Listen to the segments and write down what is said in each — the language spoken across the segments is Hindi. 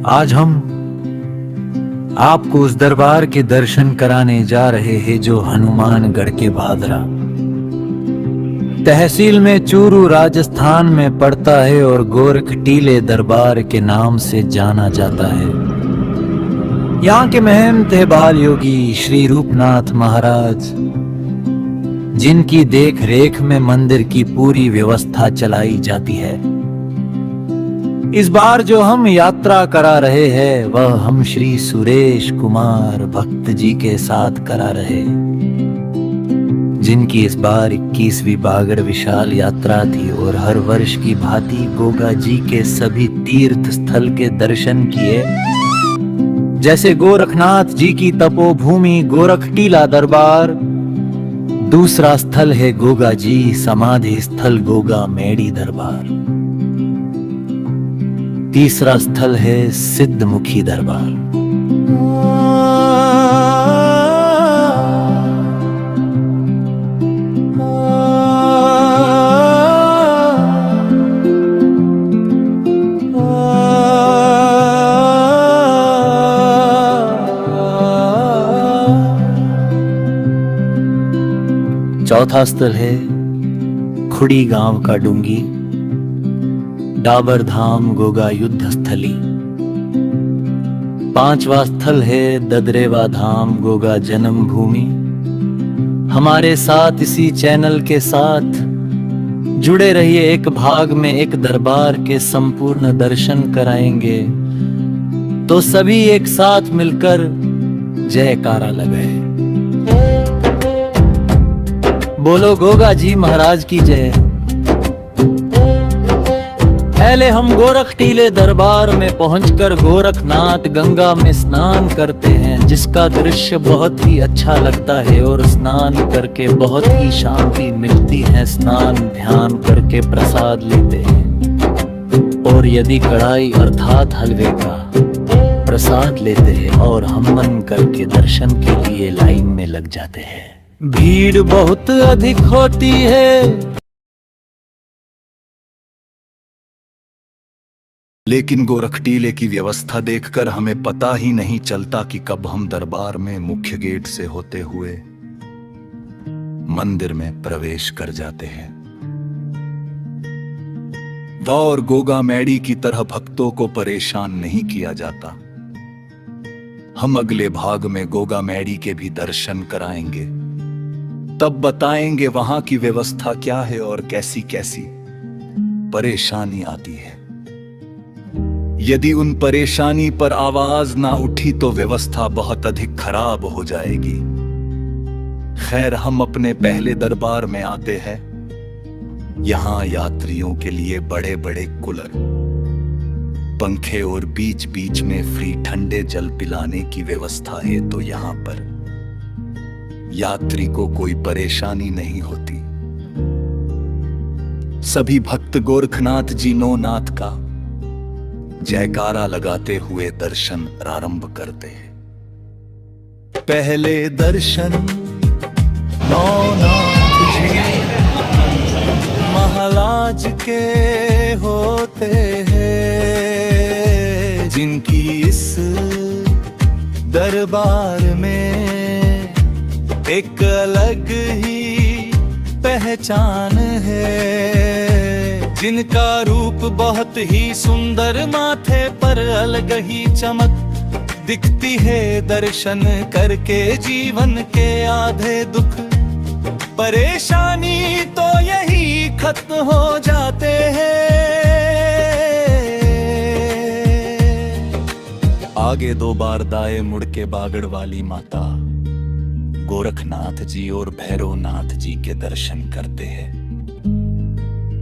आज हम आपको उस दरबार के दर्शन कराने जा रहे हैं जो हनुमानगढ़ के भादरा तहसील में चूरू राजस्थान में पड़ता है और गोरख टीले दरबार के नाम से जाना जाता है। यहाँ के महंत है बाल योगी श्री रूपनाथ महाराज, जिनकी देख रेख में मंदिर की पूरी व्यवस्था चलाई जाती है। इस बार जो हम यात्रा करा रहे हैं वह हम श्री सुरेश कुमार भक्त जी के साथ करा रहे, जिनकी इस बार 21वीं बागड़ विशाल यात्रा थी और हर वर्ष की भांति गोगा जी के सभी तीर्थ स्थल के दर्शन किए, जैसे गोरखनाथ जी की तपोभूमि गोरख टीला दरबार, दूसरा स्थल है गोगा जी समाधि स्थल गोगा मेड़ी दरबार, तीसरा स्थल है सिद्धमुखी दरबार। चौथा स्थल है खुड़ी गांव का डूंगी, डाबर धाम गोगा युद्ध स्थली। पांचवा स्थल है ददरेवा धाम गोगा जन्म भूमि। हमारे साथ इसी चैनल के साथ जुड़े रहिए, एक भाग में एक दरबार के संपूर्ण दर्शन कराएंगे, तो सभी एक साथ मिलकर जयकारा लगाए। बोलो गोगा जी महाराज की जय। पहले हम गोरख टीले दरबार में पहुंचकर गोरखनाथ गंगा में स्नान करते हैं, जिसका दृश्य बहुत ही अच्छा लगता है और स्नान करके बहुत ही शांति मिलती है। स्नान ध्यान करके प्रसाद लेते हैं और यदि कढ़ाई अर्थात हलवे का प्रसाद लेते हैं और हम मन करके दर्शन के लिए लाइन में लग जाते हैं। भीड़ बहुत अधिक होती है, लेकिन गोरख टीले की व्यवस्था देखकर हमें पता ही नहीं चलता कि कब हम दरबार में मुख्य गेट से होते हुए मंदिर में प्रवेश कर जाते हैं। और गोगा मैडी की तरह भक्तों को परेशान नहीं किया जाता। हम अगले भाग में गोगा मैडी के भी दर्शन कराएंगे, तब बताएंगे वहां की व्यवस्था क्या है और कैसी कैसी परेशानी आती है। यदि उन परेशानी पर आवाज ना उठी तो व्यवस्था बहुत अधिक खराब हो जाएगी। खैर, हम अपने पहले दरबार में आते हैं। यहाँ यात्रियों के लिए बड़े बड़े कूलर, पंखे और बीच बीच में फ्री ठंडे जल पिलाने की व्यवस्था है, तो यहाँ पर यात्री को कोई परेशानी नहीं होती। सभी भक्त गोरखनाथ जी नो नाथ का जयकारा लगाते हुए दर्शन आरंभ करते हैं। पहले दर्शन नौनाथ जी महाराज के होते हैं, जिनकी इस दरबार में एक अलग ही पहचान है, जिनका रूप बहुत ही सुंदर, माथे पर अलग ही चमक दिखती है। दर्शन करके जीवन के आधे दुख परेशानी तो यही खत्म हो जाते हैं। आगे 2 बार दाएं मुड़ के बागड़ वाली माता गोरखनाथ जी और भैरवनाथ जी के दर्शन करते हैं।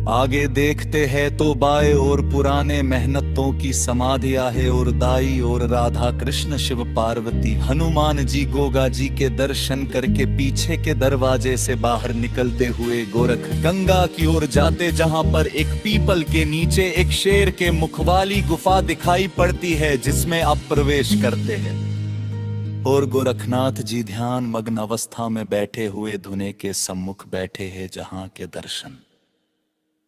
आगे देखते हैं तो बाएं और पुराने मेहनतों की समाधियां है और दाई और राधा कृष्ण शिव पार्वती हनुमान जी गोगा जी के दर्शन करके पीछे के दरवाजे से बाहर निकलते हुए गोरख गंगा की ओर जाते, जहां पर एक पीपल के नीचे एक शेर के मुख वाली गुफा दिखाई पड़ती है, जिसमें आप प्रवेश करते हैं और गोरखनाथ जी ध्यान मग्न अवस्था में बैठे हुए धुने के सम्मुख बैठे हैं, जहां के दर्शन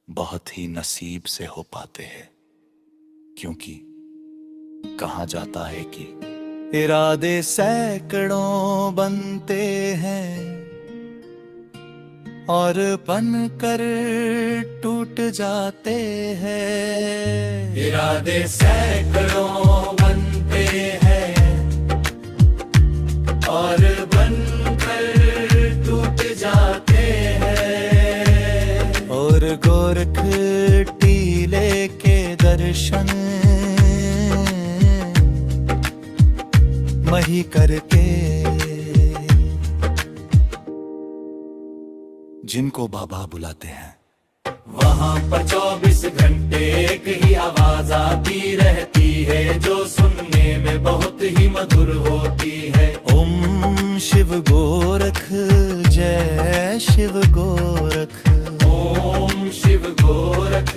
बहुत ही नसीब से हो पाते हैं, क्योंकि कहा जाता है कि इरादे सैकड़ों बनते हैं और बनकर टूट जाते हैं। इरादे सैकड़ों बनते हैं और बनकर टूट जाते हैं। और गोरख टीले के दर्शन मही करके जिनको बाबा बुलाते हैं, वहाँ पर 24 घंटे एक ही आवाज आती रहती है, जो सुनने में बहुत ही मधुर होती है। ओम शिव गोरख, जय शिव गोरख। ओम शिव गोरख,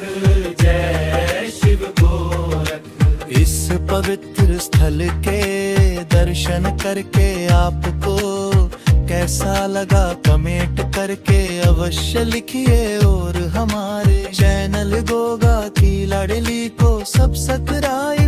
जय शिव गोरख। इस पवित्र स्थल के दर्शन करके आपको कैसा लगा कमेंट करके अवश्य लिखिए। और हमारे चैनल गोगा की लाडली को सब्सक्राइब